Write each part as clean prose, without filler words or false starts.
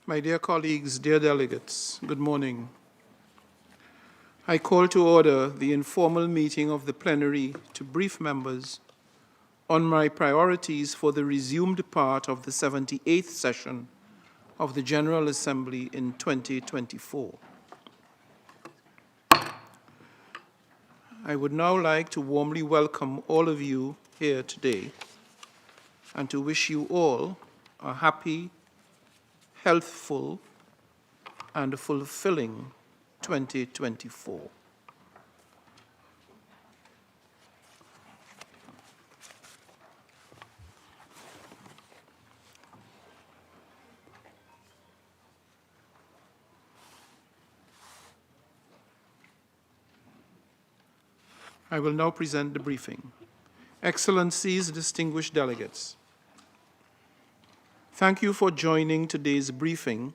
My dear colleagues, dear delegates, good morning. I call to order the informal meeting of the plenary to brief members on my priorities for the resumed part of the 78th session of the General Assembly in 2024. I would now like to warmly welcome all of you here today and to wish you all a happy, healthful, and fulfilling 2024. I will now present the briefing. Excellencies, distinguished delegates, thank you for joining today's briefing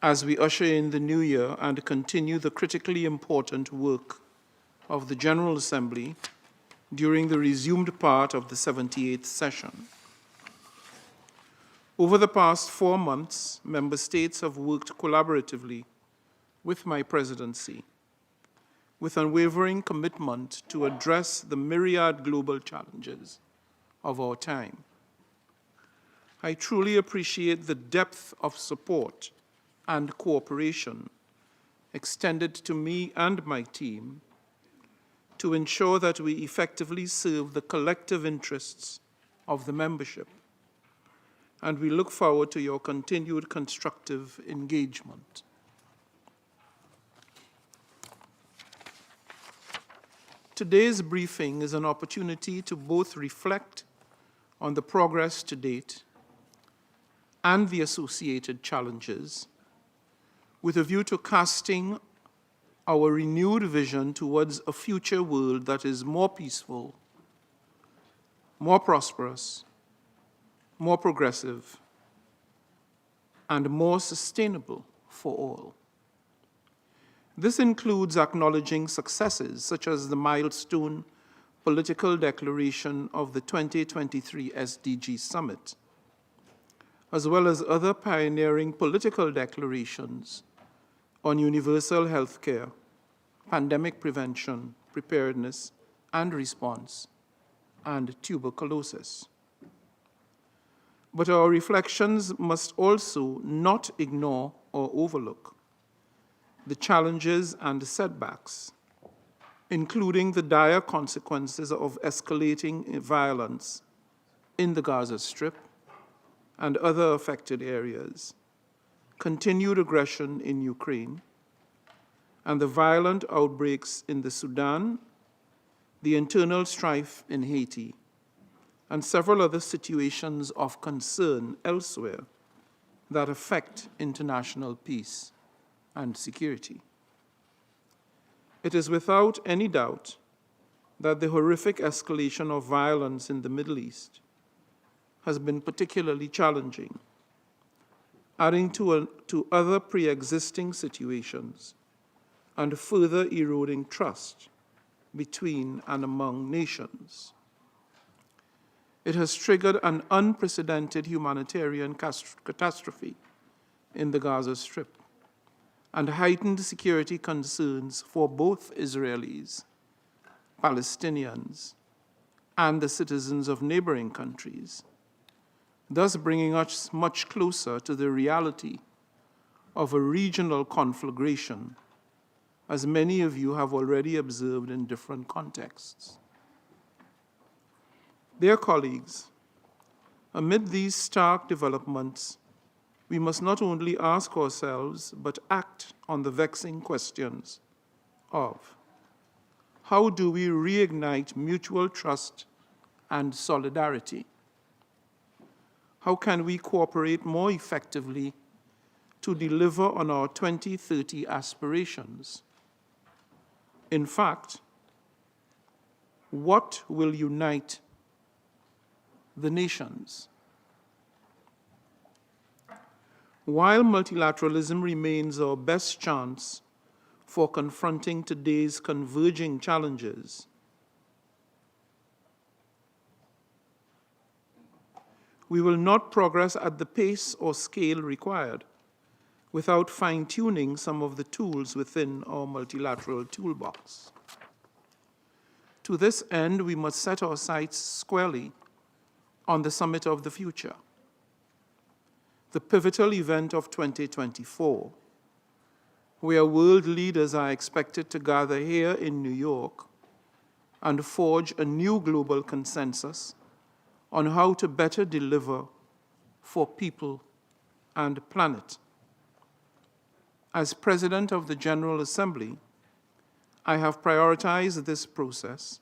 as we usher in the new year and continue the critically important work of the General Assembly during the resumed part of the 78th session. Over the past 4 months, member states have worked collaboratively with my presidency with unwavering commitment to address the myriad global challenges of our time. I truly appreciate the depth of support and cooperation extended to me and my team to ensure that we effectively serve the collective interests of the membership, and we look forward to your continued constructive engagement. Today's briefing is an opportunity to both reflect on the progress to date and the associated challenges, with a view to casting our renewed vision towards a future world that is more peaceful, more prosperous, more progressive, and more sustainable for all. This includes acknowledging successes such as the milestone political declaration of the 2023 SDG Summit, as well as other pioneering political declarations on universal health care, pandemic prevention, preparedness and response, and tuberculosis. But our reflections must also not ignore or overlook the challenges and setbacks, including the dire consequences of escalating violence in the Gaza Strip and other affected areas, continued aggression in Ukraine, and the violent outbreaks in the Sudan, the internal strife in Haiti, and several other situations of concern elsewhere that affect international peace and security. It is without any doubt that the horrific escalation of violence in the Middle East has been particularly challenging, adding to other pre-existing situations and further eroding trust between and among nations. It has triggered an unprecedented humanitarian catastrophe in the Gaza Strip and heightened security concerns for both Israelis, Palestinians, and the citizens of neighboring countries, thus bringing us much closer to the reality of a regional conflagration, as many of you have already observed in different contexts. Dear colleagues, amid these stark developments, we must not only ask ourselves, but act on the vexing questions of how do we reignite mutual trust and solidarity? How can we cooperate more effectively to deliver on our 2030 aspirations? In fact, what will unite the nations? While multilateralism remains our best chance for confronting today's converging challenges, we will not progress at the pace or scale required without fine-tuning some of the tools within our multilateral toolbox. To this end, we must set our sights squarely on the Summit of the Future, the pivotal event of 2024, where world leaders are expected to gather here in New York and forge a new global consensus on how to better deliver for people and planet. As President of the General Assembly, I have prioritized this process,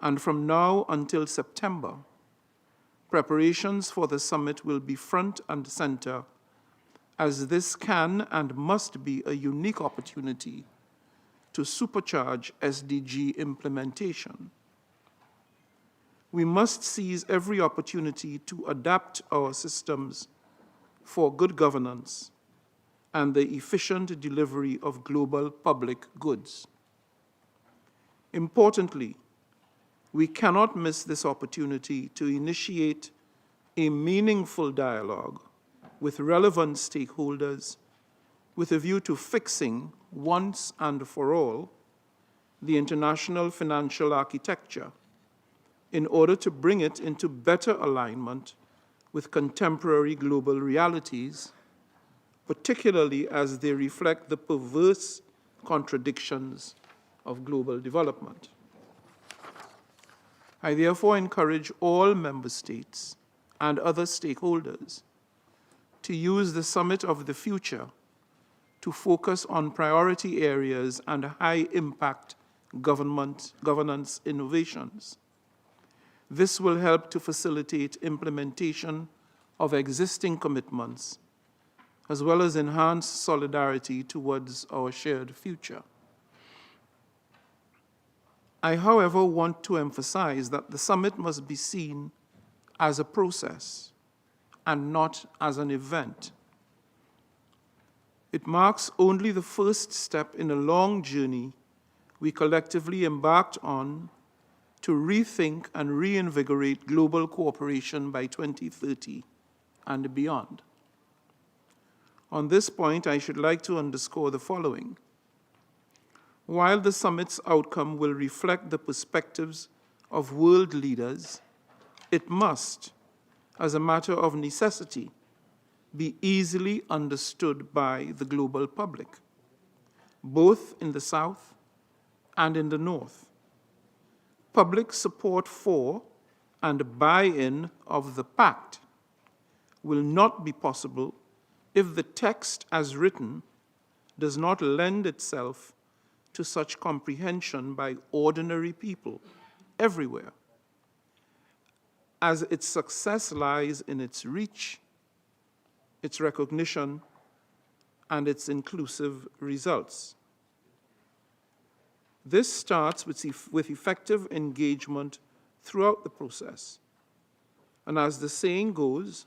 and from now until September, preparations for the summit will be front and center, as this can and must be a unique opportunity to supercharge SDG implementation. We must seize every opportunity to adapt our systems for good governance and the efficient delivery of global public goods. Importantly, we cannot miss this opportunity to initiate a meaningful dialogue with relevant stakeholders with a view to fixing, once and for all, the international financial architecture in order to bring it into better alignment with contemporary global realities, particularly as they reflect the perverse contradictions of global development. I therefore encourage all member states and other stakeholders to use the Summit of the Future to focus on priority areas and high-impact governance innovations. This will help to facilitate implementation of existing commitments, as well as enhance solidarity towards our shared future. I, however, want to emphasize that the summit must be seen as a process and not as an event. It marks only the first step in a long journey we collectively embarked on to rethink and reinvigorate global cooperation by 2030 and beyond. On this point, I should like to underscore the following. While the summit's outcome will reflect the perspectives of world leaders, it must, as a matter of necessity, be easily understood by the global public, both in the South and in the North. Public support for and buy-in of the pact will not be possible if the text as written does not lend itself to such comprehension by ordinary people everywhere, as its success lies in its reach, its recognition, and its inclusive results. This starts with effective engagement throughout the process. And as the saying goes,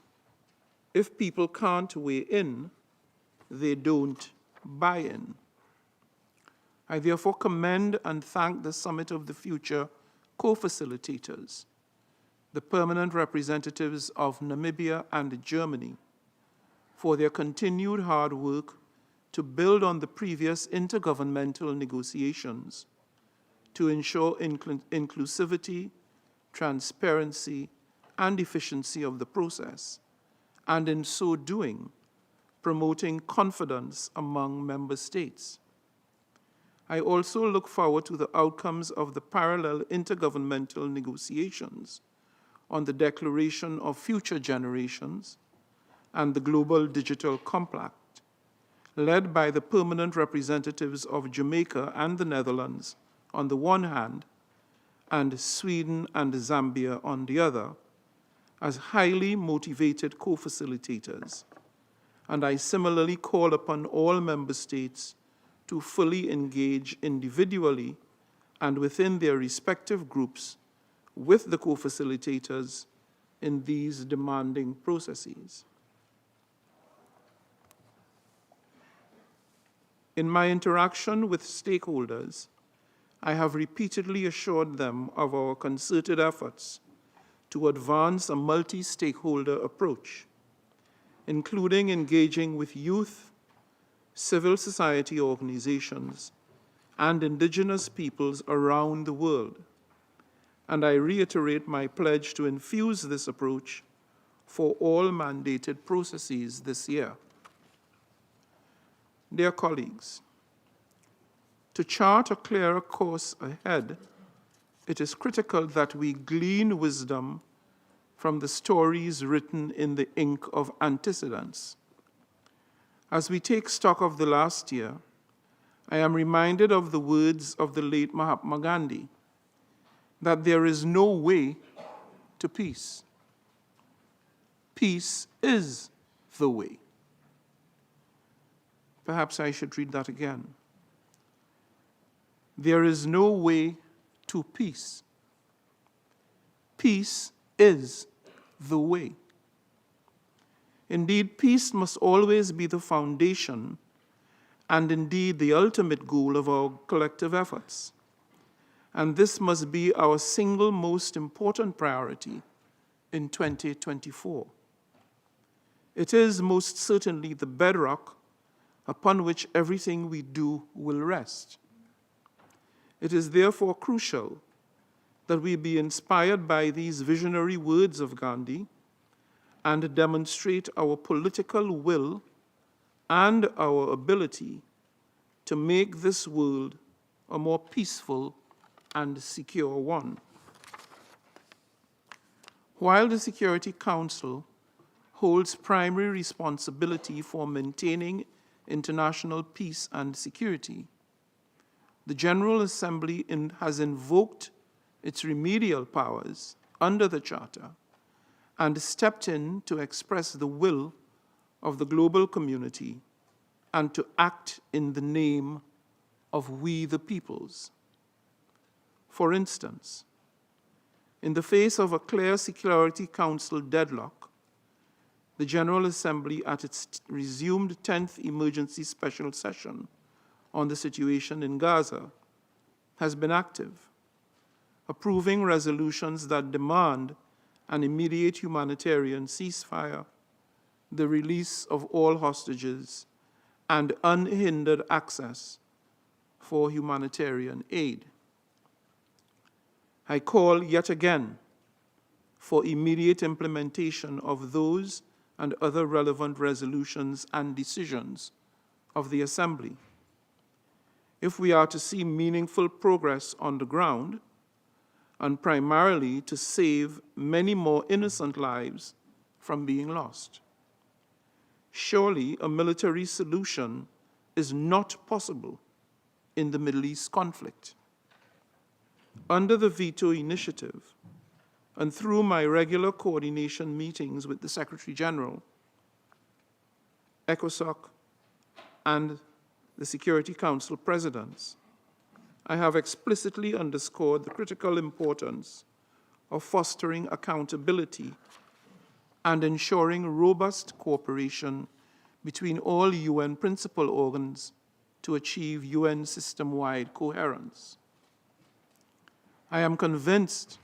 if people can't weigh in, they don't buy in. I therefore commend and thank the Summit of the Future co-facilitators, the permanent representatives of Namibia and Germany, for their continued hard work to build on the previous intergovernmental negotiations to ensure inclusivity, transparency, and efficiency of the process, and in so doing, promoting confidence among member states. I also look forward to the outcomes of the parallel intergovernmental negotiations on the Declaration of Future Generations and the Global Digital Compact, led by the permanent representatives of Jamaica and the Netherlands on the one hand, and Sweden and Zambia on the other, as highly motivated co-facilitators. And I similarly call upon all member states to fully engage individually and within their respective groups with the co-facilitators in these demanding processes. In my interaction with stakeholders, I have repeatedly assured them of our concerted efforts to advance a multi-stakeholder approach, including engaging with youth civil society organizations, and indigenous peoples around the world. And I reiterate my pledge to infuse this approach for all mandated processes this year. Dear colleagues, to chart a clearer course ahead, it is critical that we glean wisdom from the stories written in the ink of antecedents. As we take stock of the last year, I am reminded of the words of the late Mahatma Gandhi, that there is no way to peace. Peace is the way. Perhaps I should read that again. There is no way to peace. Peace is the way. Indeed, peace must always be the foundation and indeed the ultimate goal of our collective efforts. And this must be our single most important priority in 2024. It is most certainly the bedrock upon which everything we do will rest. It is therefore crucial that we be inspired by these visionary words of Gandhi and demonstrate our political will and our ability to make this world a more peaceful and secure one. While the Security Council holds primary responsibility for maintaining international peace and security, the General Assembly has invoked its remedial powers under the Charter and stepped in to express the will of the global community and to act in the name of we the peoples. For instance, in the face of a clear Security Council deadlock, the General Assembly, at its resumed 10th emergency special session on the situation in Gaza, has been active, approving resolutions that demand an immediate humanitarian ceasefire, the release of all hostages, and unhindered access for humanitarian aid. I call yet again for immediate implementation of those and other relevant resolutions and decisions of the Assembly. If we are to see meaningful progress on the ground, and primarily to save many more innocent lives from being lost. Surely a military solution is not possible in the Middle East conflict. Under the veto initiative, and through my regular coordination meetings with the Secretary General, ECOSOC, and the Security Council presidents, I have explicitly underscored the critical importance of fostering accountability and ensuring robust cooperation between all UN principal organs to achieve UN system-wide coherence. I am convinced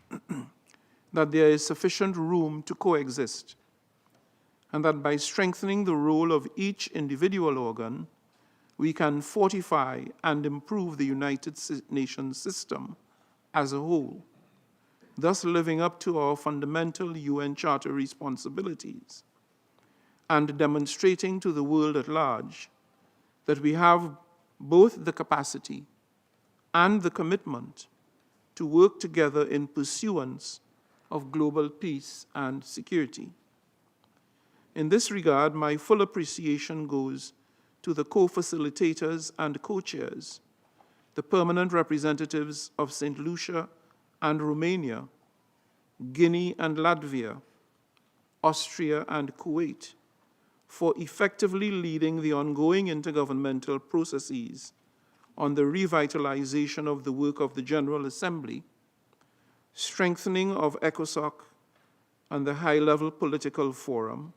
that there is sufficient room to coexist, and that by strengthening the role of each individual organ, we can fortify and improve the United Nations system as a whole, thus living up to our fundamental UN Charter responsibilities and demonstrating to the world at large that we have both the capacity and the commitment to work together in pursuance of global peace and security. In this regard, my full appreciation goes to the co-facilitators and co-chairs, the permanent representatives of St. Lucia and Romania, Guinea and Latvia, Austria and Kuwait, for effectively leading the ongoing intergovernmental processes on the revitalization of the work of the General Assembly, strengthening of ECOSOC and the high-level political forum,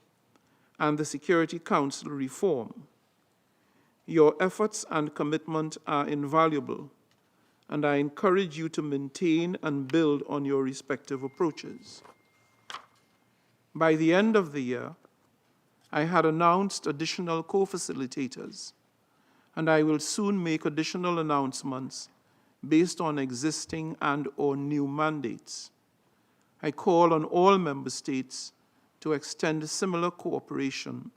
and the Security Council reform. Your efforts and commitment are invaluable, and I encourage you to maintain and build on your respective approaches. By the end of the year, I had announced additional co-facilitators and I will soon make additional announcements based on existing and/or new mandates. I call on all member states to extend similar cooperation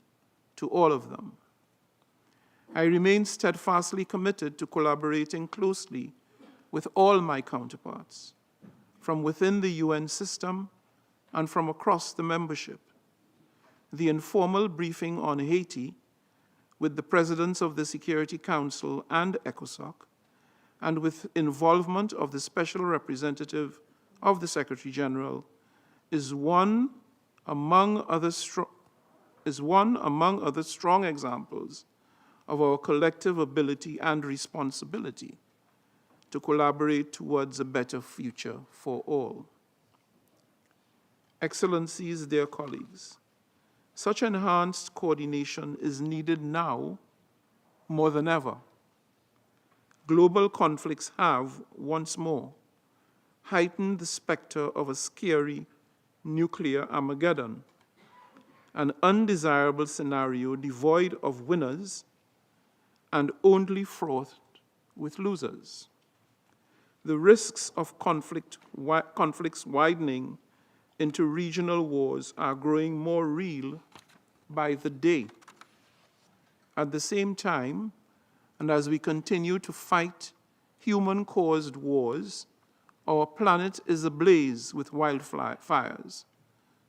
to all of them. I remain steadfastly committed to collaborating closely with all my counterparts, from within the UN system and from across the membership. The informal briefing on Haiti with the presidents of the Security Council and ECOSOC, and with involvement of the Special Representative of the Secretary General, is one among other strong examples of our collective ability and responsibility to collaborate towards a better future for all. Excellencies, dear colleagues, such enhanced coordination is needed now more than ever. Global conflicts have, once more, heightened the specter of a scary nuclear Armageddon, an undesirable scenario devoid of winners and only fraught with losers. The risks of conflicts widening into regional wars are growing more real by the day. At the same time, and as we continue to fight human-caused wars, our planet is ablaze with wildfires,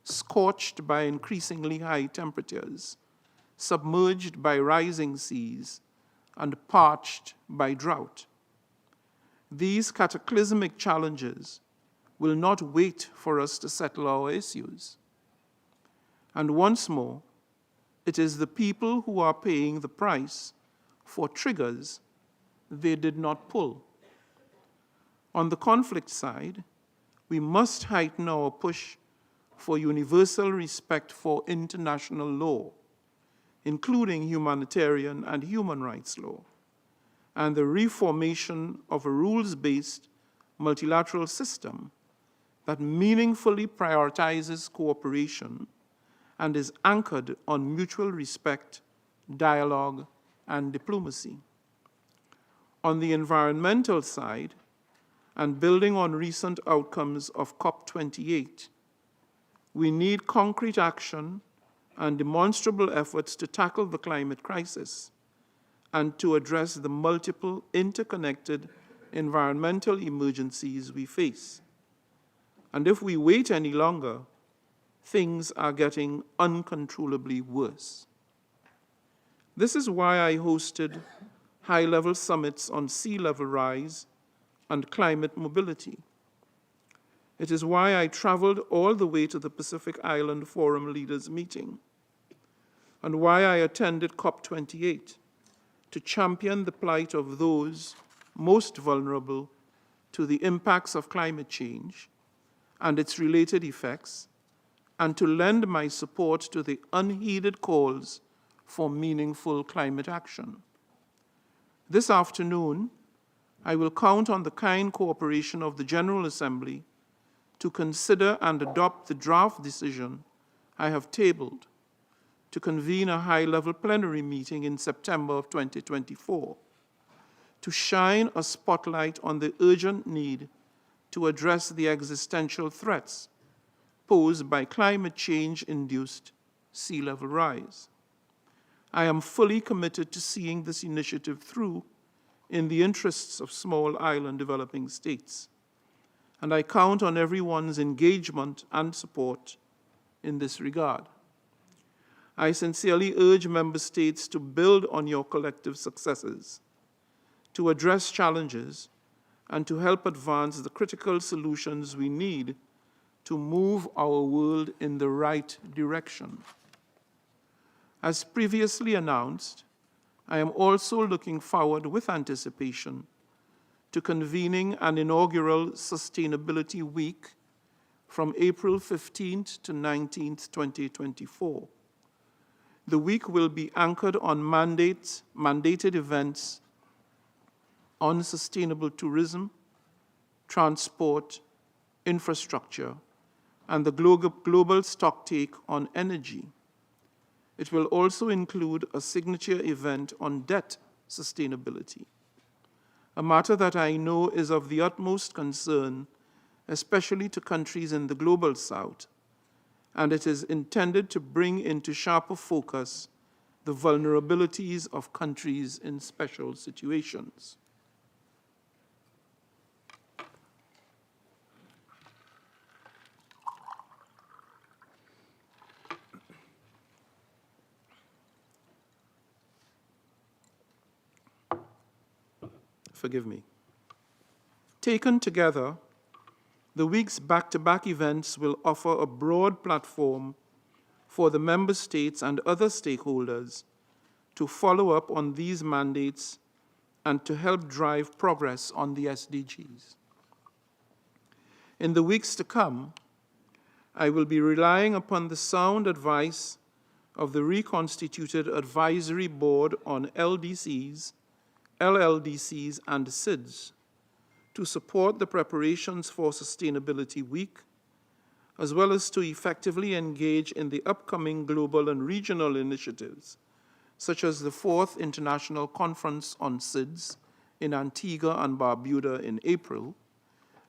scorched by increasingly high temperatures, submerged by rising seas, and parched by drought. These cataclysmic challenges will not wait for us to settle our issues. And once more, it is the people who are paying the price for triggers they did not pull. On the conflict side, we must heighten our push for universal respect for international law, including humanitarian and human rights law, and the reformation of a rules-based multilateral system that meaningfully prioritizes cooperation and is anchored on mutual respect, dialogue, and diplomacy. On the environmental side, and building on recent outcomes of COP28, we need concrete action and demonstrable efforts to tackle the climate crisis and to address the multiple interconnected environmental emergencies we face. And if we wait any longer, things are getting uncontrollably worse. This is why I hosted high-level summits on sea level rise and climate mobility. It is why I traveled all the way to the Pacific Island Forum Leaders Meeting, and why I attended COP28 to champion the plight of those most vulnerable to the impacts of climate change and its related effects, and to lend my support to the unheeded calls for meaningful climate action. This afternoon, I will count on the kind cooperation of the General Assembly to consider and adopt the draft decision I have tabled to convene a high-level plenary meeting in September of 2024 to shine a spotlight on the urgent need to address the existential threats posed by climate change-induced sea level rise. I am fully committed to seeing this initiative through in the interests of small island developing states, and I count on everyone's engagement and support in this regard. I sincerely urge member states to build on your collective successes, to address challenges, and to help advance the critical solutions we need to move our world in the right direction. As previously announced, I am also looking forward with anticipation to convening an inaugural Sustainability Week from April 15th to 19th, 2024. The week will be anchored on mandated events on sustainable tourism, transport, infrastructure, and the global stocktake on energy. It will also include a signature event on debt sustainability, a matter that I know is of the utmost concern, especially to countries in the global south, and it is intended to bring into sharper focus the vulnerabilities of countries in special situations. Forgive me. Taken together, the week's back-to-back events will offer a broad platform for the member states and other stakeholders to follow up on these mandates and to help drive progress on the SDGs. In the weeks to come, I will be relying upon the sound advice of the reconstituted Advisory Board on LDCs, LLDCs, and SIDS to support the preparations for Sustainability Week, as well as to effectively engage in the upcoming global and regional initiatives, such as the 4th International Conference on SIDS in Antigua and Barbuda in April,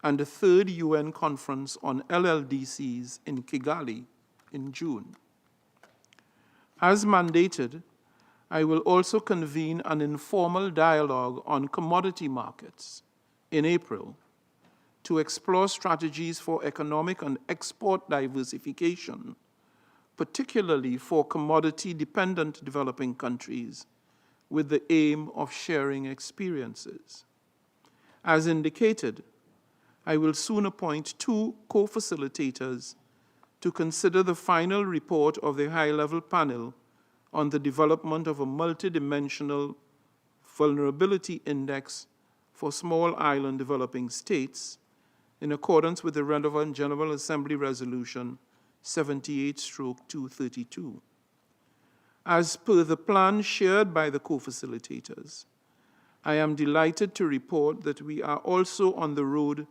and the 3rd UN Conference on LLDCs in Kigali in June. As mandated, I will also convene an informal dialogue on commodity markets in April to explore strategies for economic and export diversification, particularly for commodity-dependent developing countries, with the aim of sharing experiences. As indicated, I will soon appoint 2 co-facilitators to consider the final report of the high-level panel on the development of a multidimensional vulnerability index for small island developing states in accordance with the relevant General Assembly Resolution 78/232. As per the plan shared by the co-facilitators, I am delighted to report that we are also on the road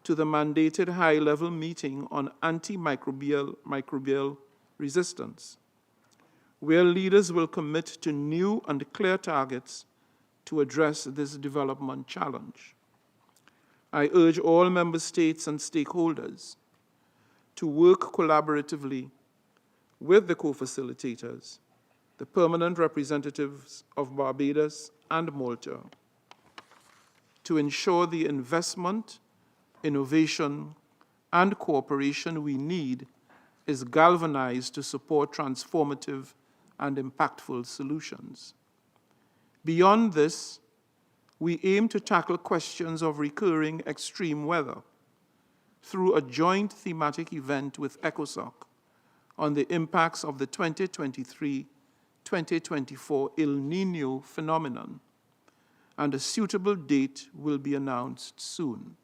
to the mandated high-level meeting on antimicrobial resistance, where leaders will commit to new and clear targets to address this development challenge. I urge all member states and stakeholders to work collaboratively with the co-facilitators, the permanent representatives of Barbados and Malta, to ensure the investment, innovation, and cooperation we need is galvanized to support transformative and impactful solutions. Beyond this, we aim to tackle questions of recurring extreme weather through a joint thematic event with ECOSOC on the impacts of the 2023-2024 El Niño phenomenon, and a suitable date will be announced soon.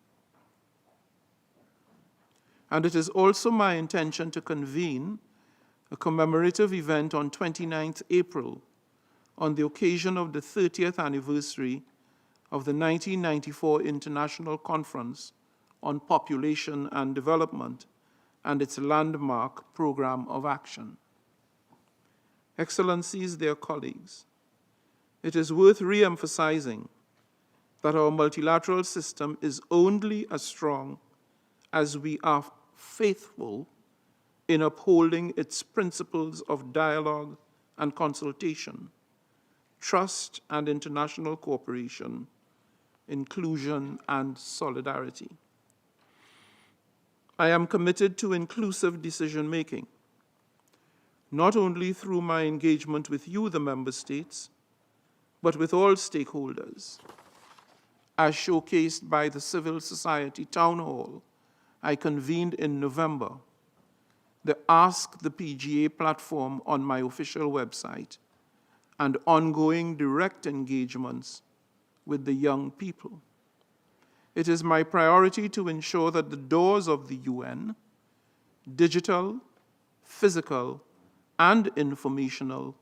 And it is also my intention to convene a commemorative event on 29th April on the occasion of the 30th anniversary of the 1994 International Conference on Population and Development and its landmark program of action. Excellencies, dear colleagues, it is worth re-emphasizing that our multilateral system is only as strong as we are faithful in upholding its principles of dialogue and consultation, trust and international cooperation, inclusion and solidarity. I am committed to inclusive decision-making, not only through my engagement with you, the member states, but with all stakeholders, as showcased by the civil society town hall I convened in November, the Ask the PGA platform on my official website, and ongoing direct engagements with the young people. It is my priority to ensure that the doors of the UN, digital, physical, and informational,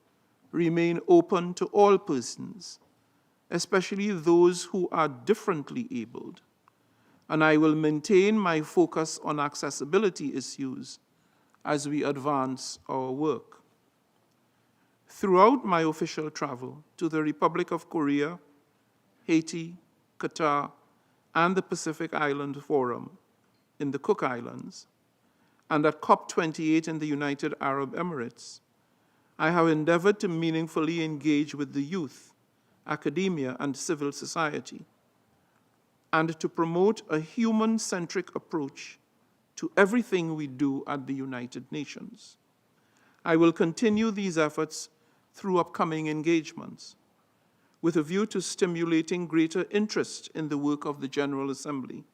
remain open to all persons, especially those who are differently abled, and I will maintain my focus on accessibility issues as we advance our work. Throughout my official travel to the Republic of Korea, Haiti, Qatar, and the Pacific Island Forum in the Cook Islands, and at COP28 in the United Arab Emirates, I have endeavored to meaningfully engage with the youth, academia, and civil society, and to promote a human-centric approach to everything we do at the United Nations. I will continue these efforts through upcoming engagements, with a view to stimulating greater interest in the work of the General Assembly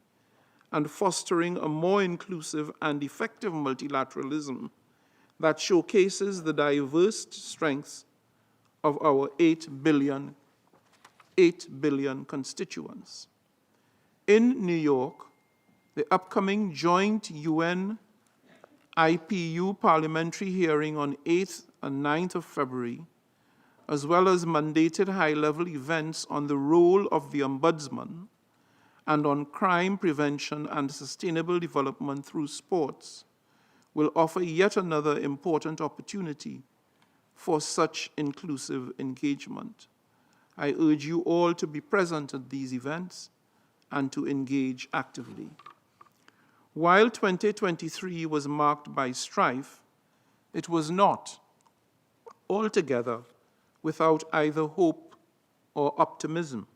and fostering a more inclusive and effective multilateralism that showcases the diverse strengths of our 8 billion constituents. In New York, the upcoming joint UN-IPU parliamentary hearing on 8th and 9th of February, as well as mandated high-level events on the role of the Ombudsman and on crime prevention and sustainable development through sports, will offer yet another important opportunity for such inclusive engagement. I urge you all to be present at these events and to engage actively. While 2023 was marked by strife, it was not altogether without either hope or optimism.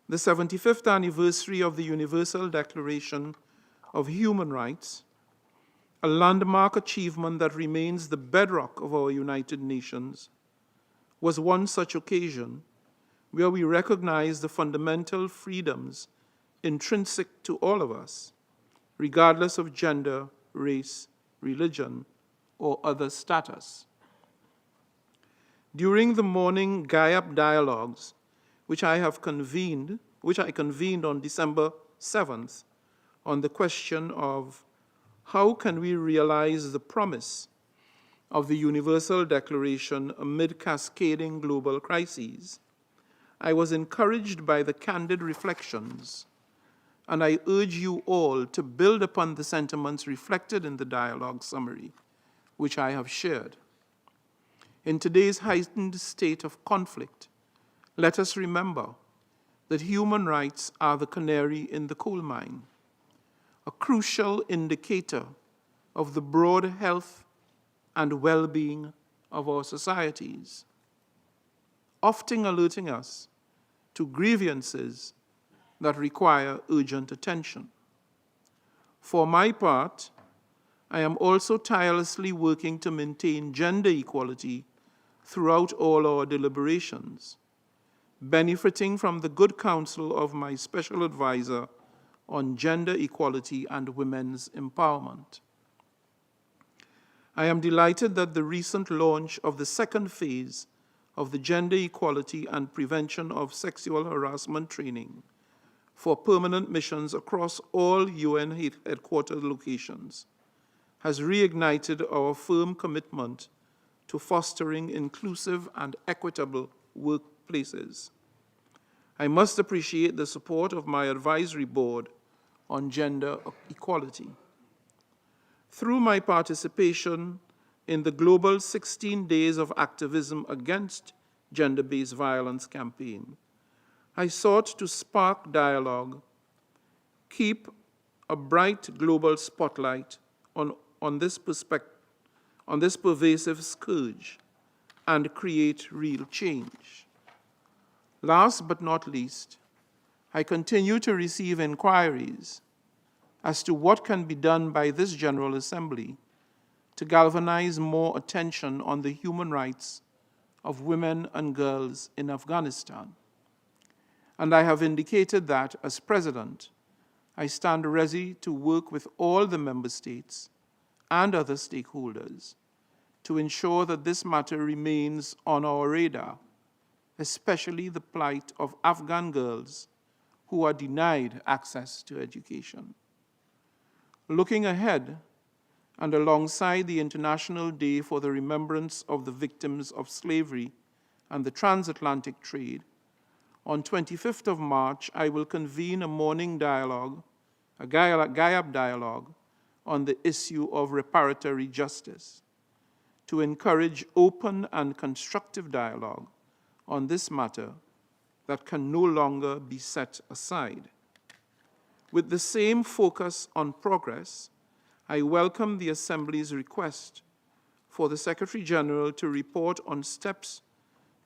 The 75th anniversary of the Universal Declaration of Human Rights, a landmark achievement that remains the bedrock of our United Nations, was one such occasion where we recognize the fundamental freedoms intrinsic to all of us, regardless of gender, race, religion, or other status. During the morning GUAP dialogues, which I convened on December 7th, on the question of how can we realize the promise of the Universal Declaration amid cascading global crises, I was encouraged by the candid reflections, and I urge you all to build upon the sentiments reflected in the dialogue summary, which I have shared. In today's heightened state of conflict, let us remember that human rights are the canary in the coal mine, a crucial indicator of the broad health and well-being of our societies, often alerting us to grievances that require urgent attention. For my part, I am also tirelessly working to maintain gender equality throughout all our deliberations, benefiting from the good counsel of my special advisor on gender equality and women's empowerment. I am delighted that the recent launch of the second phase of the Gender Equality and Prevention of Sexual Harassment training for permanent missions across all UN headquarters locations has reignited our firm commitment to fostering inclusive and equitable workplaces. I must appreciate the support of my advisory board on gender equality. Through my participation in the global 16 Days of Activism Against Gender-Based Violence campaign, I sought to spark dialogue, keep a bright global spotlight on this pervasive scourge, and create real change. Last but not least, I continue to receive inquiries as to what can be done by this General Assembly to galvanize more attention on the human rights of women and girls in Afghanistan. And I have indicated that, as President, I stand ready to work with all the member states and other stakeholders to ensure that this matter remains on our radar, especially the plight of Afghan girls who are denied access to education. Looking ahead, and alongside the International Day for the Remembrance of the Victims of Slavery and the Transatlantic Trade, on 25th of March, I will convene a morning dialogue, a GUAP dialogue, on the issue of reparatory justice, to encourage open and constructive dialogue on this matter that can no longer be set aside. With the same focus on progress, I welcome the Assembly's request for the Secretary General to report on steps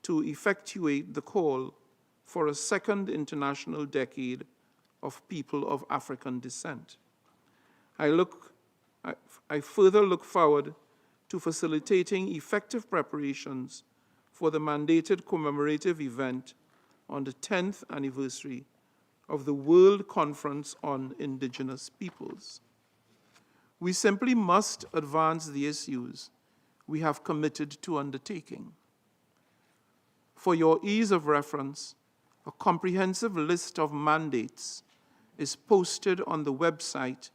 to effectuate the call for a second international decade of people of African descent. I further look forward to facilitating effective preparations for the mandated commemorative event on the 10th anniversary of the World Conference on Indigenous Peoples. We simply must advance the issues we have committed to undertaking. For your ease of reference, a comprehensive list of mandates is posted on the website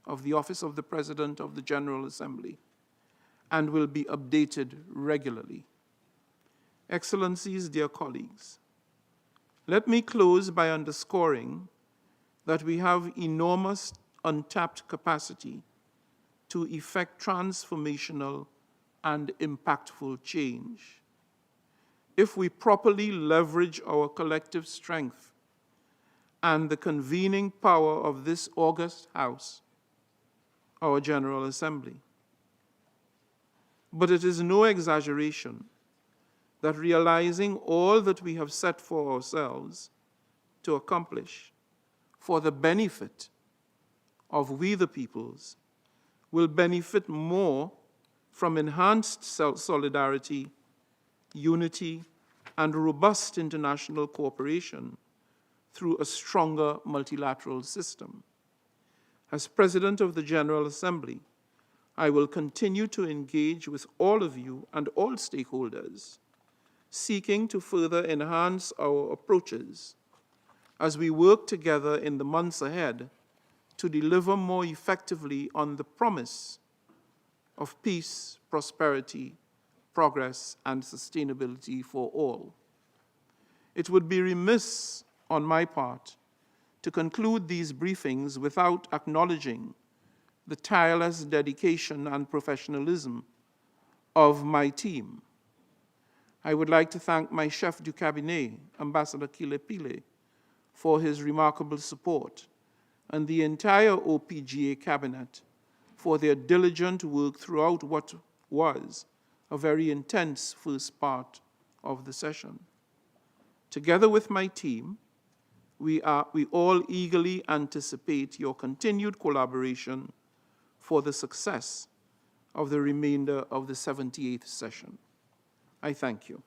of the Office of the President of the General Assembly and will be updated regularly. Excellencies, dear colleagues, let me close by underscoring that we have enormous untapped capacity to effect transformational and impactful change. If we properly leverage our collective strength and the convening power of this august House, our General Assembly. But it is no exaggeration that realizing all that we have set for ourselves to accomplish for the benefit of we the peoples will benefit more from enhanced solidarity, unity, and robust international cooperation through a stronger multilateral system. As President of the General Assembly, I will continue to engage with all of you and all stakeholders, seeking to further enhance our approaches as we work together in the months ahead to deliver more effectively on the promise of peace, prosperity, progress, and sustainability for all. It would be remiss on my part to conclude these briefings without acknowledging the tireless dedication and professionalism of my team. I would like to thank my chef du cabinet, Ambassador Kile Pile, for his remarkable support, and the entire OPGA cabinet for their diligent work throughout what was a very intense first part of the session. Together with my team, we all eagerly anticipate your continued collaboration for the success of the remainder of the 78th session. I thank you.